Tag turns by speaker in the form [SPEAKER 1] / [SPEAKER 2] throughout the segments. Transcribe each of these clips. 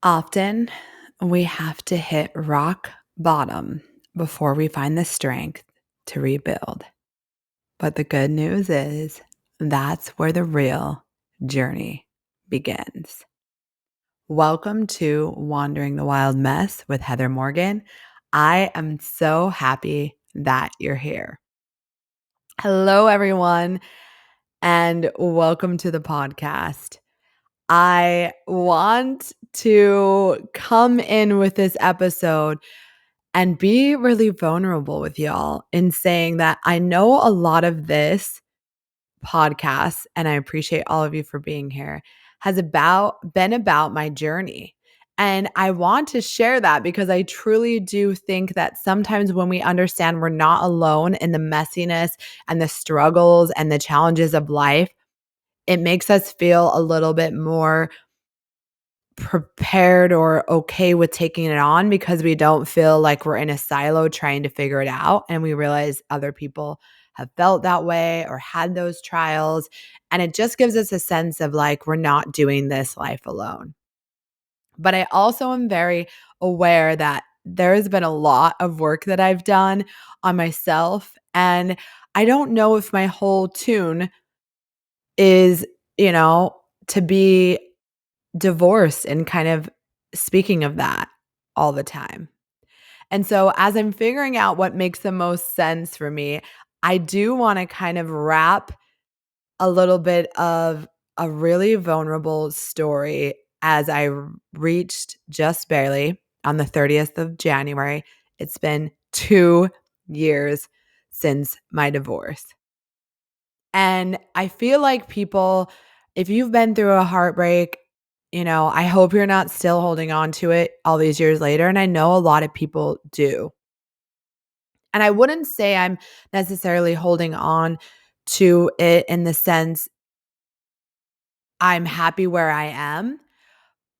[SPEAKER 1] Often, we have to hit rock bottom before we find the strength to rebuild. But the good news is that's where the real journey begins. Welcome to Wandering the Wild Mess with Heather Morgan. I am so happy that you're here. Hello, everyone, and welcome to the podcast. I want to come in with this episode and be really vulnerable with y'all in saying that I know a lot of this podcast, and I appreciate all of you for being here, has been about my journey. And I want to share that because I truly do think that sometimes when we understand we're not alone in the messiness and the struggles and the challenges of life, it makes us feel a little bit more prepared or okay with taking it on because we don't feel like we're in a silo trying to figure it out. And we realize other people have felt that way or had those trials. And it just gives us a sense of like, we're not doing this life alone. But I also am very aware that there has been a lot of work that I've done on myself. And I don't know if my whole tune is, to be divorced and kind of speaking of that all the time. And so as I'm figuring out what makes the most sense for me, I do want to kind of wrap a little bit of a really vulnerable story as I reached just barely on the 30th of January. It's been 2 years since my divorce. And I feel like people, if you've been through a heartbreak, I hope you're not still holding on to it all these years later. And I know a lot of people do. And I wouldn't say I'm necessarily holding on to it in the sense I'm happy where I am,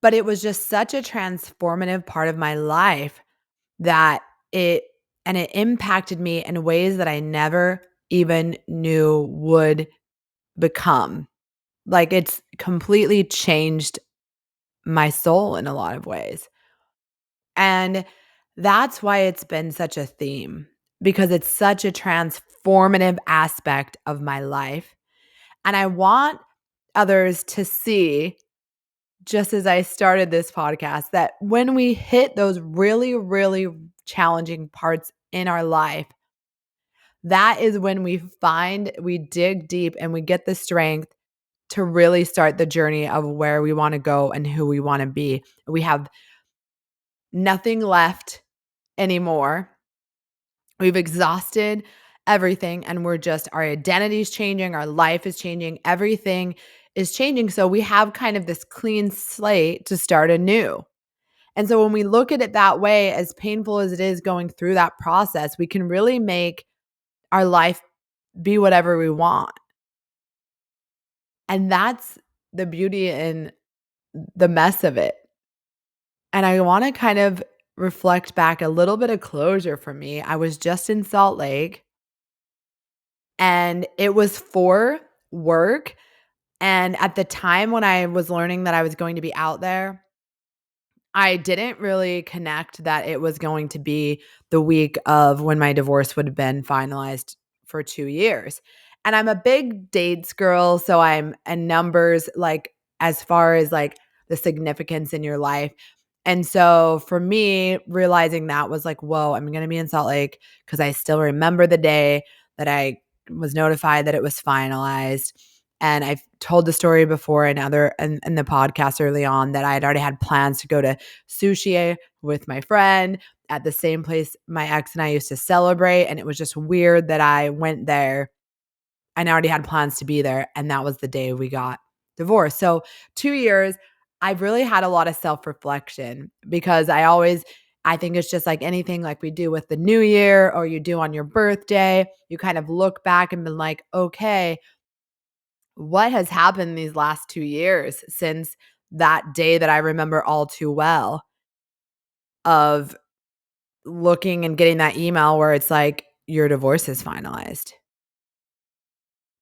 [SPEAKER 1] but it was just such a transformative part of my life that it impacted me in ways that I never even knew would become. Like, it's completely changed my soul in a lot of ways. And that's why it's been such a theme, because it's such a transformative aspect of my life. And I want others to see, just as I started this podcast, that when we hit those really, really challenging parts in our life, that is when we dig deep and we get the strength to really start the journey of where we want to go and who we want to be. We have nothing left anymore. We've exhausted everything and our identity is changing, our life is changing, everything is changing. So we have kind of this clean slate to start anew. And so when we look at it that way, as painful as it is going through that process, we can really make our life be whatever we want. And that's the beauty in the mess of it. And I want to kind of reflect back, a little bit of closure for me. I was just in Salt Lake and it was for work. And at the time when I was learning that I was going to be out there, I didn't really connect that it was going to be the week of when my divorce would have been finalized for 2 years. And I'm a big dates girl. So I'm a numbers, like, as far as like the significance in your life. And so for me, realizing that was like, whoa, I'm going to be in Salt Lake, because I still remember the day that I was notified that it was finalized. And I've told the story before in the podcast early on that I had already had plans to go to sushi with my friend at the same place my ex and I used to celebrate. And it was just weird that I went there and I already had plans to be there. And that was the day we got divorced. So 2 years, I've really had a lot of self-reflection, because I think it's just like anything, like we do with the new year or you do on your birthday, you kind of look back and been like, okay, what has happened these last 2 years since that day that I remember all too well, of looking and getting that email where it's like, your divorce is finalized.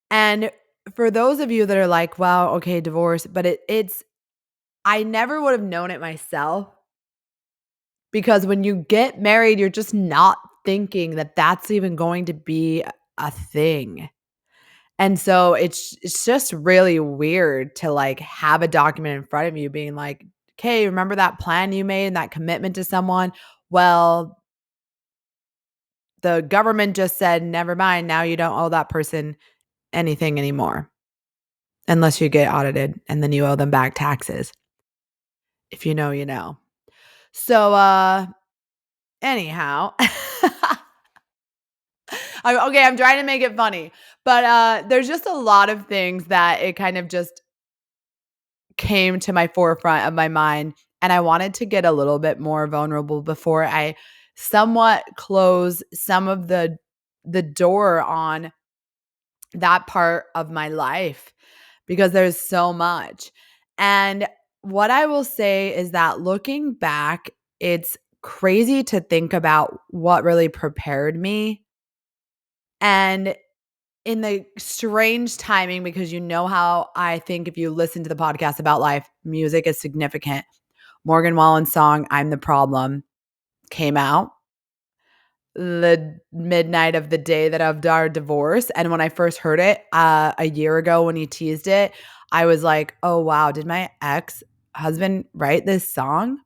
[SPEAKER 1] And for those of you that are like, wow, okay, divorce, but I never would have known it myself because when you get married, you're just not thinking that that's even going to be a thing. And so it's just really weird to, like, have a document in front of you being like, "Okay, remember that plan you made and that commitment to someone? Well, the government just said, 'Never mind, now you don't owe that person anything anymore, unless you get audited, and then you owe them back taxes.' If you know, you know." So, anyhow, I'm trying to make it funny, but, there's just a lot of things that it kind of just came to my forefront of my mind, and I wanted to get a little bit more vulnerable before I somewhat close some of the door on that part of my life because there's so much. And what I will say is that looking back, it's crazy to think about what really prepared me. And in the strange timing, because you know how I think if you listen to the podcast about life, music is significant. Morgan Wallen's song, I'm the Problem, came out the midnight of the day that of our divorce. And when I first heard it a year ago when he teased it, I was like, oh, wow, did my ex husband write this song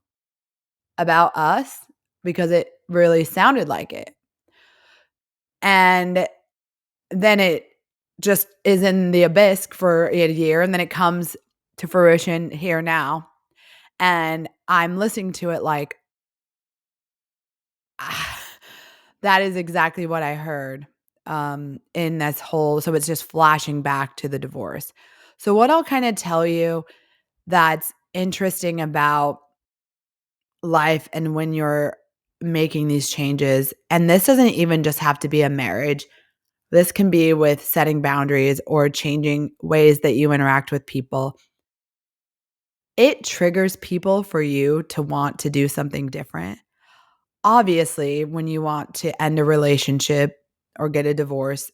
[SPEAKER 1] about us? Because it really sounded like it. And then it just is in the abyss for a year. And then it comes to fruition here now. And I'm listening to it like, ah, that is exactly what I heard, in this whole so it's just flashing back to the divorce. So what I'll kinda tell you that's interesting about life and when you're making these changes, and this doesn't even just have to be a marriage. This can be with setting boundaries or changing ways that you interact with people. It triggers people for you to want to do something different. Obviously, when you want to end a relationship or get a divorce,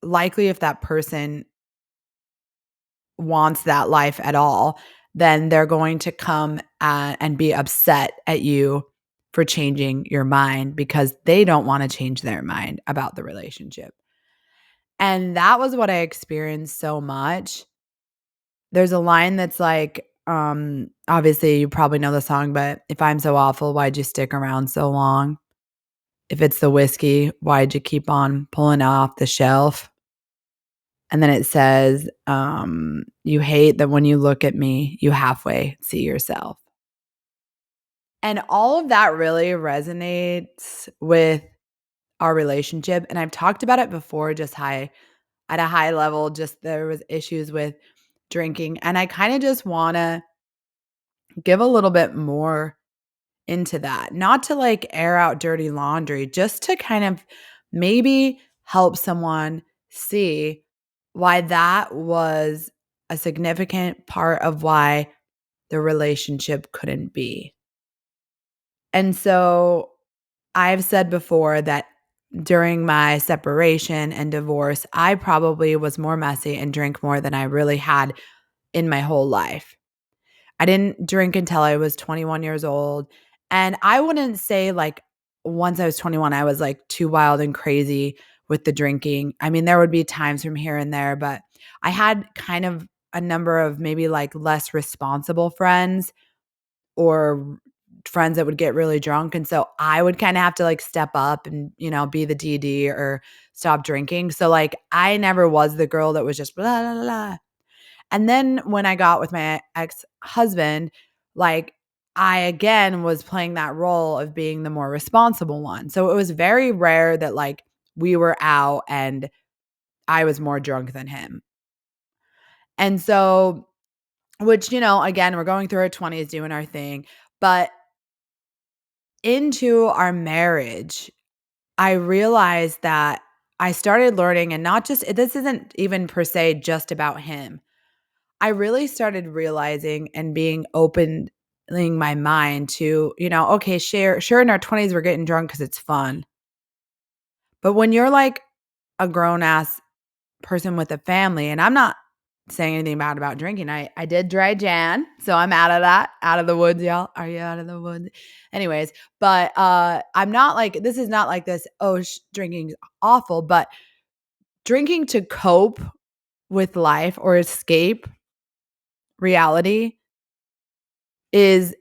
[SPEAKER 1] likely if that person wants that life at all, then they're going to come and be upset at you for changing your mind because they don't want to change their mind about the relationship. And that was what I experienced so much. There's a line that's like, obviously you probably know the song, but if I'm so awful, why'd you stick around so long? If it's the whiskey, why'd you keep on pulling it off the shelf? And then it says, "You hate that when you look at me, you halfway see yourself." And all of that really resonates with our relationship, and I've talked about it before, just high at a high level, just there was issues with drinking, and I kinda just wanna give a little bit more into that. Not to, like, air out dirty laundry, just to kind of maybe help someone see why that was a significant part of why the relationship couldn't be. And so I've said before that during my separation and divorce, I probably was more messy and drank more than I really had in my whole life. I didn't drink until I was 21 years old, and I wouldn't say, like, once I was 21, I was, like, too wild and crazy with the drinking. I mean, there would be times from here and there, but I had kind of a number of maybe, like, less responsible friends or friends that would get really drunk, and so I would kinda have to, like, step up and, be the DD or stop drinking. So, like, I never was the girl that was just blah, blah, blah. And then when I got with my ex-husband, like, I again was playing that role of being the more responsible one. So it was very rare that, like, we were out and I was more drunk than him. And so which, again, we're going through our 20s doing our thing, but into our marriage, I realized that I started learning and not just this isn't even per se just about him. I really started realizing and being opening my mind to, okay, sure in our 20s we're getting drunk because it's fun. But when you're like a grown ass person with a family, and I'm not saying anything bad about drinking. I did dry Jan, so I'm out of that, out of the woods, y'all. Are you out of the woods? Anyways, but I'm not like, this is not like this, oh, drinking's awful, but drinking to cope with life or escape reality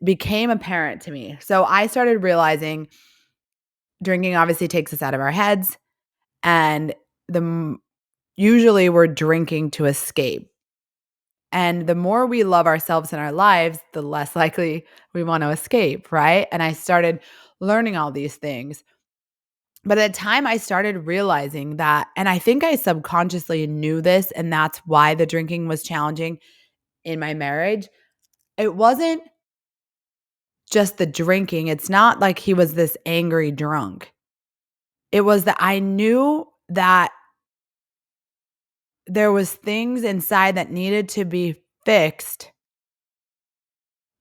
[SPEAKER 1] became apparent to me. So I started realizing drinking obviously takes us out of our heads, and usually we're drinking to escape. And the more we love ourselves in our lives, the less likely we want to escape, right? And I started learning all these things. But at the time I started realizing that, and I think I subconsciously knew this, and that's why the drinking was challenging in my marriage. It wasn't just the drinking. It's not like he was this angry drunk. It was that I knew that there was things inside that needed to be fixed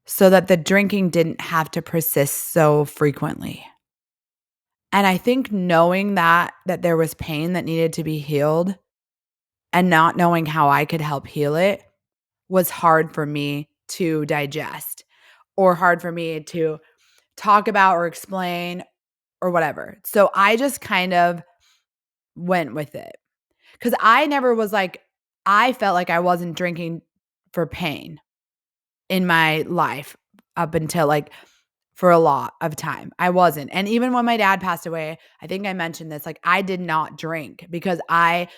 [SPEAKER 1] so that the drinking didn't have to persist so frequently. And I think knowing that there was pain that needed to be healed and not knowing how I could help heal it was hard for me to digest, or hard for me to talk about or explain or whatever. So I just kind of went with it, because I never was like, I felt like I wasn't drinking for pain in my life up until like for a lot of time. I wasn't. And even when my dad passed away, I think I mentioned this, like I did not drink because I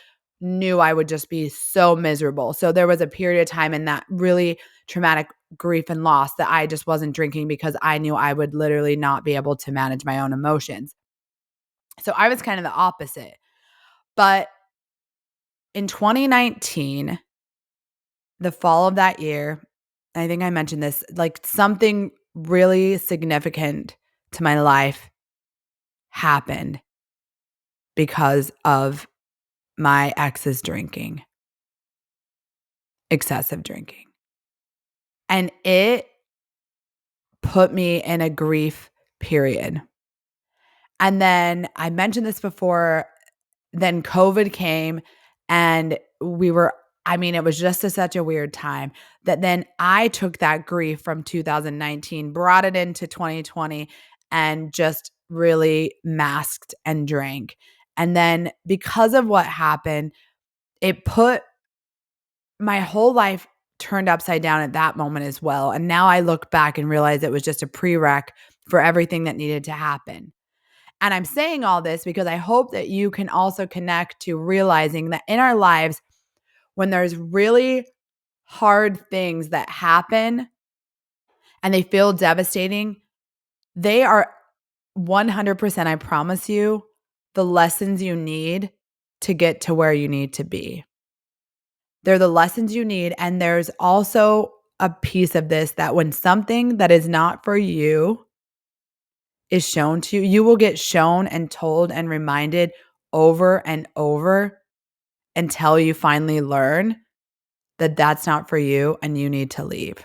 [SPEAKER 1] knew I would just be so miserable. So there was a period of time in that really traumatic grief and loss that I just wasn't drinking because I knew I would literally not be able to manage my own emotions. So I was kind of the opposite. But in 2019, the fall of that year, I think I mentioned this, like something really significant to my life happened because of my ex's drinking, excessive drinking. And it put me in a grief period. And then I mentioned this before, then COVID came, and it was just such a weird time that then I took that grief from 2019, brought it into 2020, and just really masked and drank. And then because of what happened, it put my whole life turned upside down at that moment as well. And now I look back and realize it was just a prereq for everything that needed to happen. And I'm saying all this because I hope that you can also connect to realizing that in our lives, when there's really hard things that happen and they feel devastating, they are 100%, I promise you, the lessons you need to get to where you need to be. They're the lessons you need. And there's also a piece of this that when something that is not for you is shown to you, you will get shown and told and reminded over and over until you finally learn that that's not for you and you need to leave.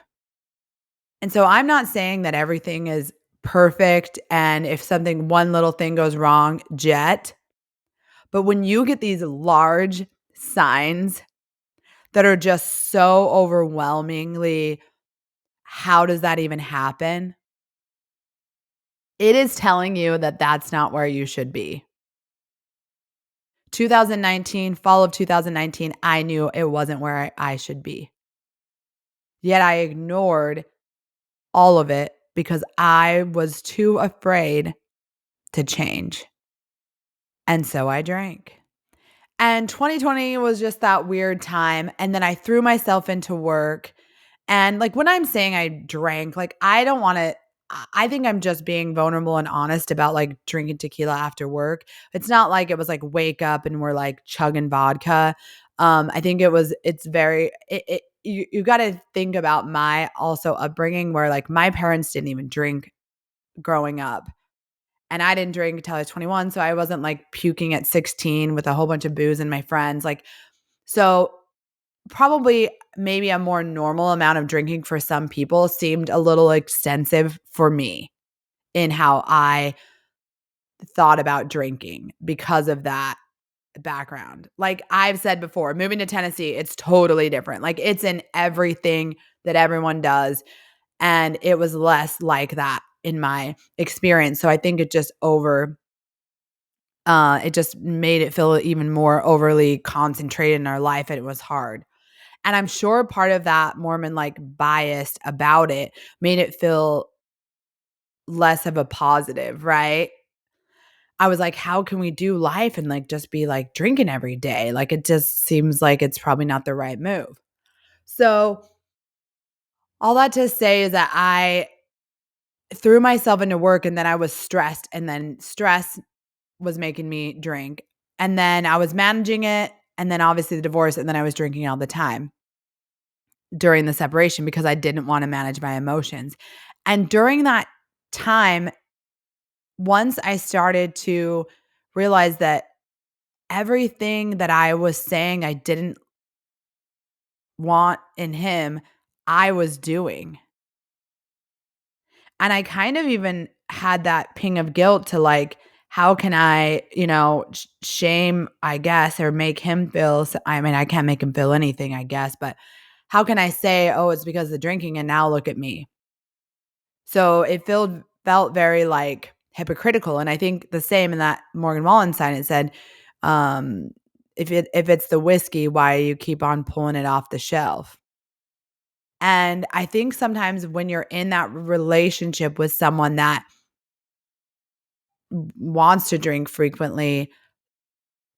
[SPEAKER 1] And so I'm not saying that everything is perfect and if one little thing goes wrong, jet. But when you get these large signs that are just so overwhelmingly, how does that even happen? It is telling you that that's not where you should be. 2019, fall of 2019, I knew it wasn't where I should be. Yet I ignored all of it because I was too afraid to change. And so I drank. And 2020 was just that weird time. And then I threw myself into work. And like when I'm saying I drank, like I think I'm just being vulnerable and honest about like drinking tequila after work. It's not like it was like wake up and we're like chugging vodka. I think you got to think about my also upbringing where like my parents didn't even drink growing up. And I didn't drink until I was 21. So I wasn't like puking at 16 with a whole bunch of booze and my friends. Like, so probably maybe a more normal amount of drinking for some people seemed a little extensive for me in how I thought about drinking because of that background. Like I've said before, moving to Tennessee, it's totally different. Like it's in everything that everyone does. And it was less like that in my experience. So I think it just made it feel even more overly concentrated in our life, and it was hard. And I'm sure part of that Mormon like bias about it made it feel less of a positive, right? I was like, how can we do life and like just be like drinking every day? Like it just seems like it's probably not the right move. So, all that to say is that I threw myself into work and then I was stressed, and then stress was making me drink. And then I was managing it, and then obviously the divorce, and then I was drinking all the time during the separation because I didn't want to manage my emotions. And during that time, once I started to realize that everything that I was saying I didn't want in him, I was doing. And I kind of even had that ping of guilt to like, how can I, shame, I guess, or make him feel, I mean, I can't make him feel anything, I guess, but how can I say, oh, it's because of the drinking and now look at me? So it felt very like hypocritical. And I think the same in that Morgan Wallen sign, it said, um, if it's the whiskey, why you keep on pulling it off the shelf? And I think sometimes when you're in that relationship with someone that wants to drink frequently,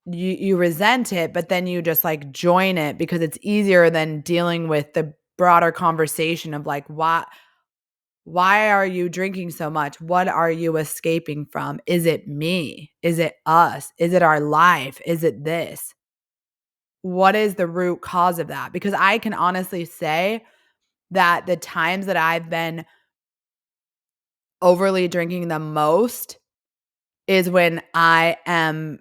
[SPEAKER 1] you resent it, but then you just like join it because it's easier than dealing with the broader conversation of like, why are you drinking so much? What are you escaping from? Is it me? Is it us? Is it our life? Is it this? What is the root cause of that? Because I can honestly say that the times that I've been overly drinking the most is when I am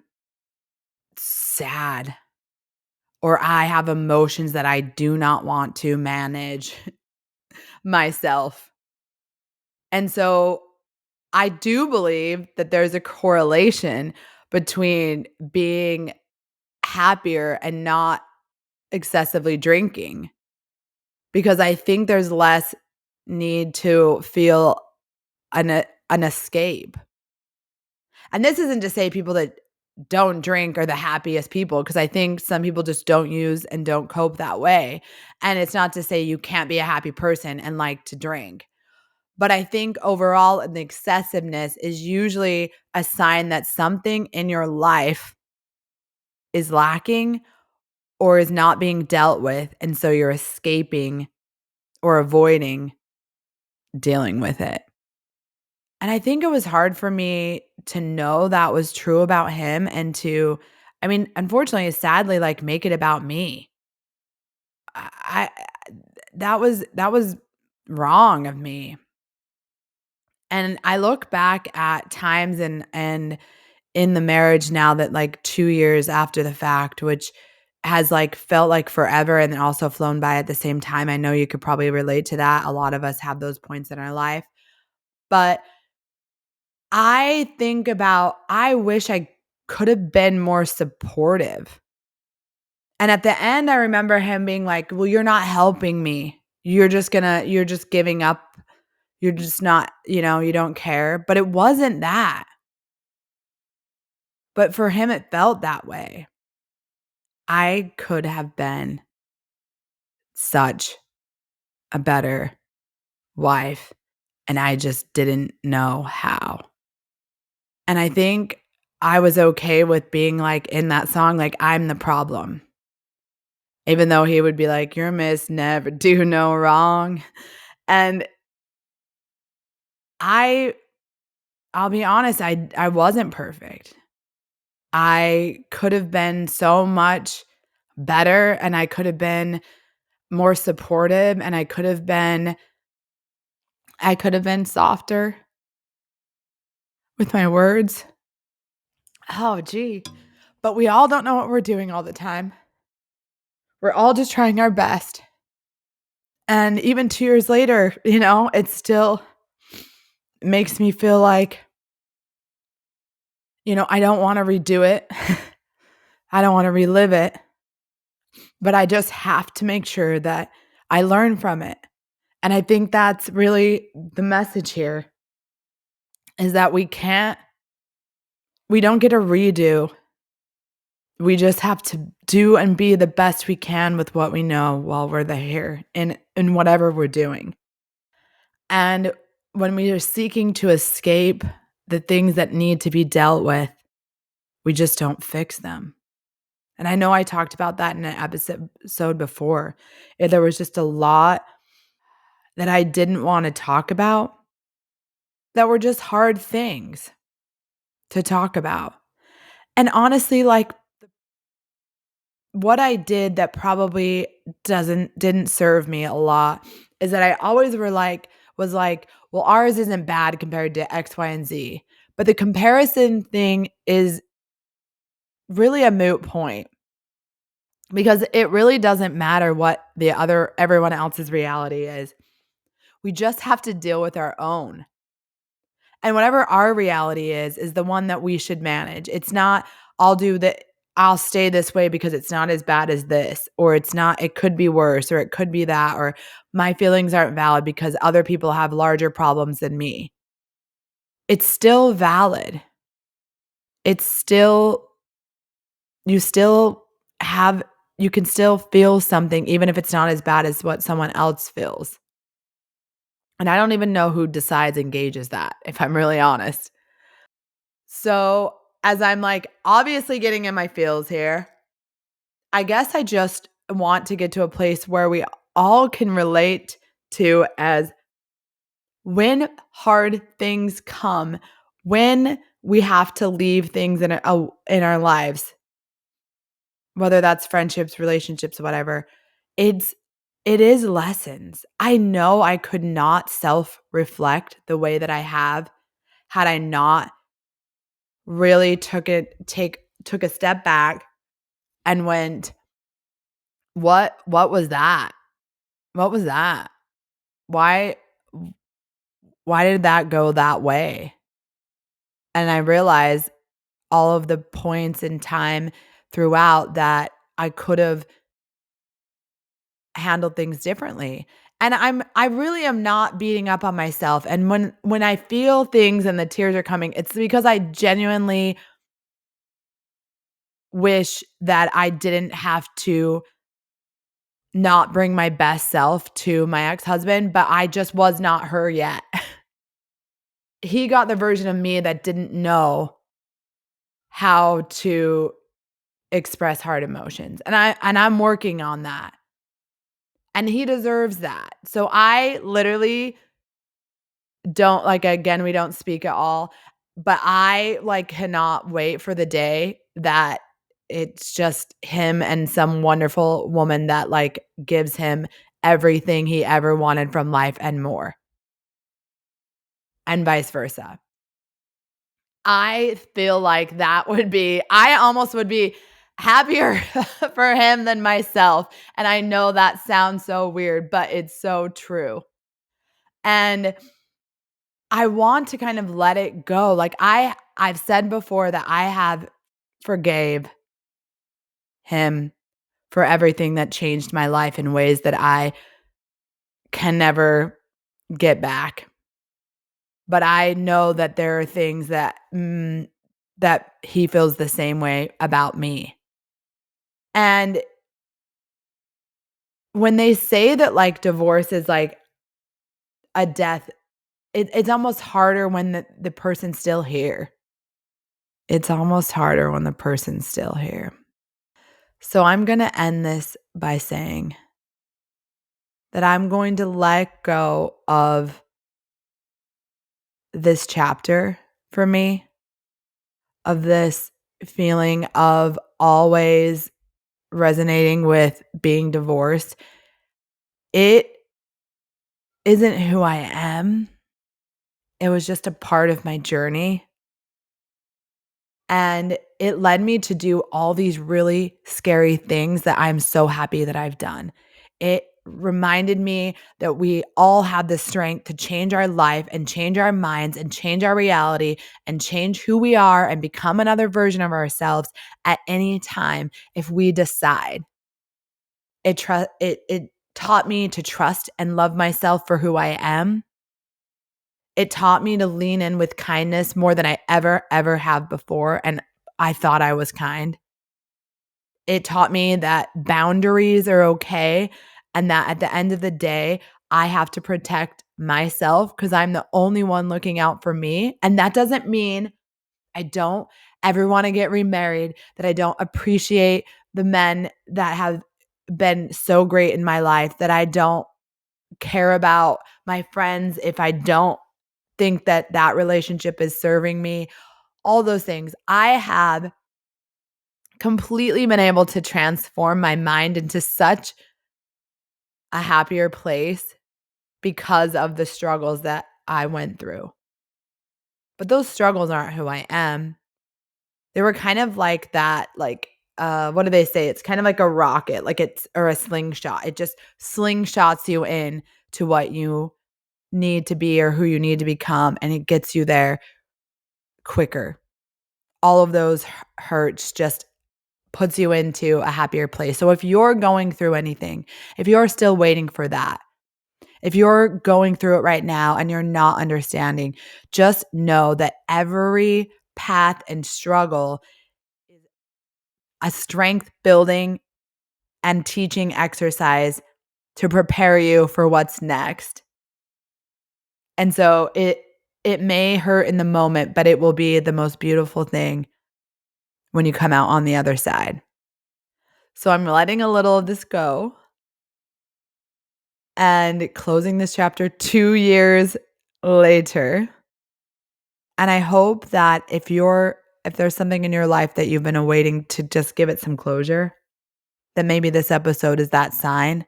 [SPEAKER 1] sad or I have emotions that I do not want to manage myself. And so I do believe that there's a correlation between being happier and not excessively drinking, because I think there's less need to feel an escape. And this isn't to say people that don't drink are the happiest people, because I think some people just don't use and don't cope that way. And it's not to say you can't be a happy person and like to drink. But I think overall, the excessiveness is usually a sign that something in your life is lacking or is not being dealt with. And so you're escaping or avoiding dealing with it. And I think it was hard for me to know that was true about him and to, I mean, unfortunately, sadly, like make it about me. I that was wrong of me. And I look back at times and in the marriage now that like 2 years after the fact, which has like felt like forever and then also flown by at the same time. I know you could probably relate to that. A lot of us have those points in our life. But I think about, I wish I could have been more supportive. And at the end, I remember him being like, well, you're not helping me. You're just giving up. You're just not, you don't care. But it wasn't that. But for him, it felt that way. I could have been such a better wife, and I just didn't know how. And I think I was okay with being like in that song, like, I'm the problem. Even though he would be like, "You're Miss Never Do No Wrong." And I I'll be honest, I wasn't perfect. I could have been so much better, and I could have been more supportive, and I could have been softer with my words. Oh, gee. But we all don't know what we're doing all the time. We're all just trying our best. And even 2 years later, it still makes me feel like, I don't wanna redo it. I don't wanna relive it, but I just have to make sure that I learn from it. And I think that's really the message here is that we don't get a redo. We just have to do and be the best we can with what we know while we're here in whatever we're doing. And when we are seeking to escape the things that need to be dealt with, we just don't fix them. And I know I talked about that in an episode before. There was just a lot that I didn't want to talk about that were just hard things to talk about. And honestly, like what I did that probably didn't serve me a lot is that I always was like, well, ours isn't bad compared to X, Y, and Z. But the comparison thing is really a moot point because it really doesn't matter what everyone else's reality is. We just have to deal with our own. And whatever our reality is the one that we should manage. It's not, I'll stay this way because it's not as bad as this, or it could be worse, or it could be that, or my feelings aren't valid because other people have larger problems than me. It's still valid. It's still, you still have, you can still feel something, even if it's not as bad as what someone else feels. And I don't even know who decides and gauges that, if I'm really honest. So, as I'm like obviously getting in my feels here, I guess I just want to get to a place where we all can relate to as when hard things come, when we have to leave things in our lives, whether that's friendships, relationships, whatever. It's it is lessons. I know I could not self-reflect the way that I have had I not really took a step back and went, What was that? What was that? Why why did that go that way?" And I realized all of the points in time throughout that I could have handled things differently. And I really am not beating up on myself. And when I feel things and the tears are coming, it's because I genuinely wish that I didn't have to not bring my best self to my ex-husband, but I just was not her yet. He got the version of me that didn't know how to express hard emotions, and I'm working on that, and he deserves that. So I literally don't like, again, we don't speak at all, but I, like, cannot wait for the day that it's just him and some wonderful woman that, like, gives him everything he ever wanted from life and more, and vice versa. I feel like I almost would be happier for him than myself, and I know that sounds so weird, but it's so true, and I want to kind of let it go. Like I've said before that I have forgave him for everything that changed my life in ways that I can never get back. But I know that there are things that he feels the same way about me. And when they say that like divorce is like a death, it's almost harder when the person's still here. It's almost harder when the person's still here. So I'm going to end this by saying that I'm going to let go of this chapter for me, of this feeling of always resonating with being divorced. It isn't who I am. It was just a part of my journey. And it led me to do all these really scary things that I'm so happy that I've done. It reminded me that we all have the strength to change our life and change our minds and change our reality and change who we are and become another version of ourselves at any time if we decide. It taught me to trust and love myself for who I am. It taught me to lean in with kindness more than I ever have before, and I thought I was kind. It taught me that boundaries are okay and that at the end of the day, I have to protect myself because I'm the only one looking out for me. And that doesn't mean I don't ever want to get remarried, that I don't appreciate the men that have been so great in my life, that I don't care about my friends if I don't think that that relationship is serving me, all those things. I have completely been able to transform my mind into such a happier place because of the struggles that I went through. But those struggles aren't who I am. They were kind of like that, like, what do they say? It's kind of like a rocket, like it's, or a slingshot. It just slingshots you in to what you need to be or who you need to become, and it gets you there quicker. All of those hurts just puts you into a happier place. So if you're going through anything, if you're still waiting for that, if you're going through it right now and you're not understanding, just know that every path and struggle is a strength building and teaching exercise to prepare you for what's next. And so it may hurt in the moment, but it will be the most beautiful thing when you come out on the other side. So I'm letting a little of this go and closing this chapter 2 years later. And I hope that if there's something in your life that you've been awaiting to just give it some closure, then maybe this episode is that sign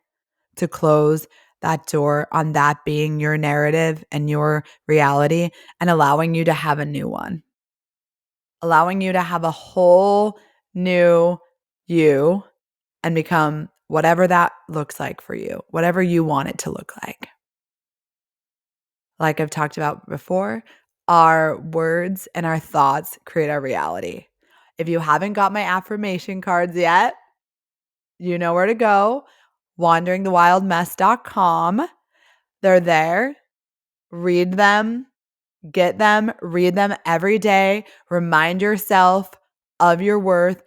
[SPEAKER 1] to close that door on that being your narrative and your reality and allowing you to have a new one. Allowing you to have a whole new you and become whatever that looks like for you, whatever you want it to look like. Like I've talked about before, our words and our thoughts create our reality. If you haven't got my affirmation cards yet, you know where to go. wanderingthewildmess.com. They're there. Read them, get them, read them every day. Remind yourself of your worth.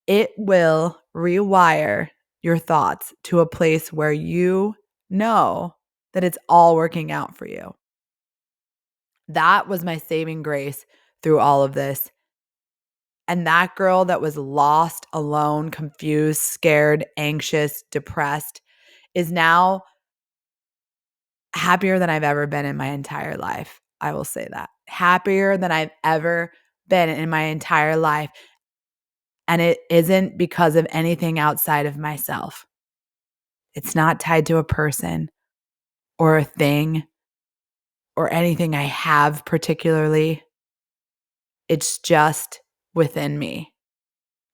[SPEAKER 1] It will rewire your thoughts to a place where you know that it's all working out for you. That was my saving grace through all of this. And that girl that was lost, alone, confused, scared, anxious, depressed is now happier than I've ever been in my entire life. I will say that. Happier than I've ever been in my entire life. And it isn't because of anything outside of myself. It's not tied to a person or a thing or anything I have particularly. It's just within me.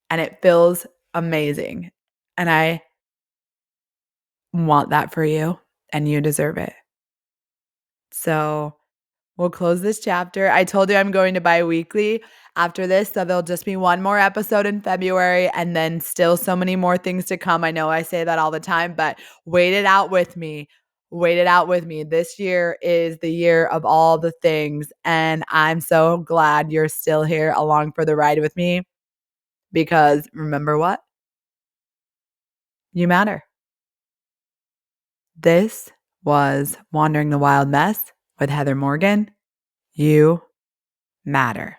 [SPEAKER 1] And it feels amazing. And I want that for you, and you deserve it. So we'll close this chapter. I told you I'm going to bi-weekly after this, so there'll just be one more episode in February and then still so many more things to come. I know I say that all the time, but wait it out with me. Wait it out with me. This year is the year of all the things, and I'm so glad you're still here along for the ride with me because remember what? You matter. This was Wandering the Wild Mess with Heather Morgan. You matter.